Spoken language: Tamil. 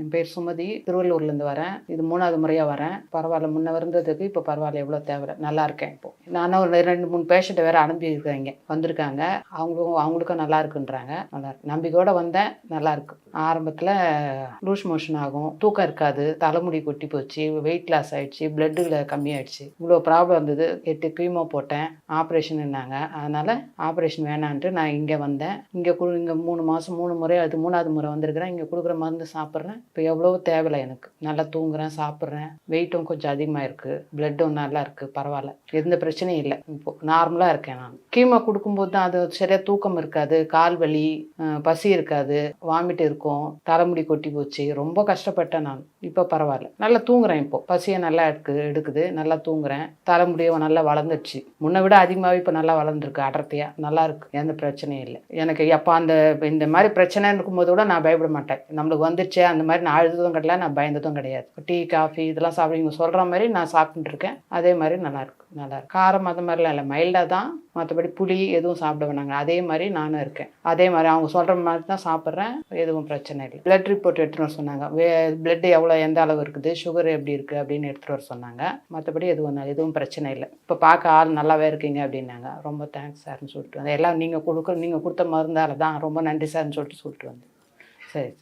என் பேர் சுமதி, திருவள்ளூர்லேருந்து வரேன். இது 3வது முறையாக வரேன். பரவாயில்ல, முன்ன இருந்ததுக்கு இப்போ பரவாயில்ல, எவ்வளோ தேவை நல்லா இருக்கேன். இப்போ நானும் ஒரு 2-3 பேஷண்ட்டை வேறு அனுப்பியிருக்காங்க, வந்திருக்காங்க. அவங்களுக்கும் நல்லா இருக்குன்றாங்க. நல்லா இருக்கு, நம்பிக்கையோடு வந்தேன். நல்லா இருக்கு. ஆரம்பத்தில் லூஸ் மோஷன் ஆகும், தூக்கம் இருக்காது, தலைமுடி கொட்டி போச்சு, வெயிட் லாஸ் ஆகிடுச்சு, பிளட்டில் கம்மியாயிடுச்சு. இவ்வளோ ப்ராப்ளம் இருந்தது. 8 கீமோ போட்டேன், ஆப்ரேஷன்னாங்க. அதனால் ஆப்ரேஷன் வேணான்ட்டு நான் இங்கே வந்தேன். இங்கே 3 மாதம் 3 முறை, அது 3வது முறை வந்திருக்கிறேன். இங்கே கொடுக்குற மருந்து சாப்பிட்றேன். இப்போ எவ்வளோ தேவையில்லை எனக்கு. நல்லா தூங்குறேன், சாப்பிட்றேன். வெயிட்டும் கொஞ்சம் அதிகமாக இருக்குது, பிளட்டும் நல்லா இருக்குது. பரவாயில்ல, எந்த பிரச்சனையும் இல்லை. இப்போது நார்மலாக இருக்கேன். நான் கீமோ கொடுக்கும்போது தான் அது சரியாக தூக்கம் இருக்காது, கால் வலி, பசி இருக்காது, வாமிட் இருக்கும், தலைமுடி கொட்டி போச்சு. ரொம்ப கஷ்டப்பட்டேன் நான். இப்போ பரவாயில்ல, நல்லா தூங்குறேன். இப்போ பசியை நல்லா எடுக்குது, நல்லா தூங்குறேன். தலைமுடியை நல்லா வளர்ந்துடுச்சு, முன்னை விட அதிகமாகவே இப்போ நல்லா வளர்ந்துருக்கு, அடர்த்தியாக நல்லா இருக்குது. எந்த பிரச்சனையும் இல்லை எனக்கு. எப்போ இந்த மாதிரி பிரச்சனை இருக்கும்போது கூட நான் பயப்பட மாட்டேன். நம்மளுக்கு வந்துடுச்சே அந்த மாதிரி நான் அழுததும் கிடையாது, நான் பயந்ததும் கிடையாது. டீ காஃபி இதெல்லாம் சாப்பிடுவீங்க சொல்கிற மாதிரி நான் சாப்பிட்டுட்டு இருக்கேன். அதே மாதிரி நல்லாயிருக்கு. காரம் அது மாதிரிலாம் இல்லை, மைல்டாக தான். மற்றபடி புளி எதுவும் சாப்பிட வேணாங்க. அதே மாதிரி நானும் இருக்கேன். அதே மாதிரி அவங்க சொல்கிற மாதிரி தான் சாப்பிட்றேன். எதுவும் பிரச்சனை இல்லை. பிளட் ரிப்போர்ட் எடுத்துகிட்டு வர சொன்னாங்க. பிளட் எவ்வளோ, எந்த அளவு இருக்குது, சுகர் எப்படி இருக்குது அப்படின்னு எடுத்துகிட்டு வர சொன்னாங்க. மற்றபடி எதுவும் பிரச்சனை இல்லை. இப்போ பார்க்க ஆள் நல்லாவே இருக்கீங்க அப்படின்னாங்க. ரொம்ப தேங்க்ஸ் சார்னு சொல்லிட்டு வந்தேன். எல்லாம் நீங்கள் கொடுத்த மருந்தால் தான், ரொம்ப நன்றி சார்னு சொல்லிட்டு வந்தேன். சரி.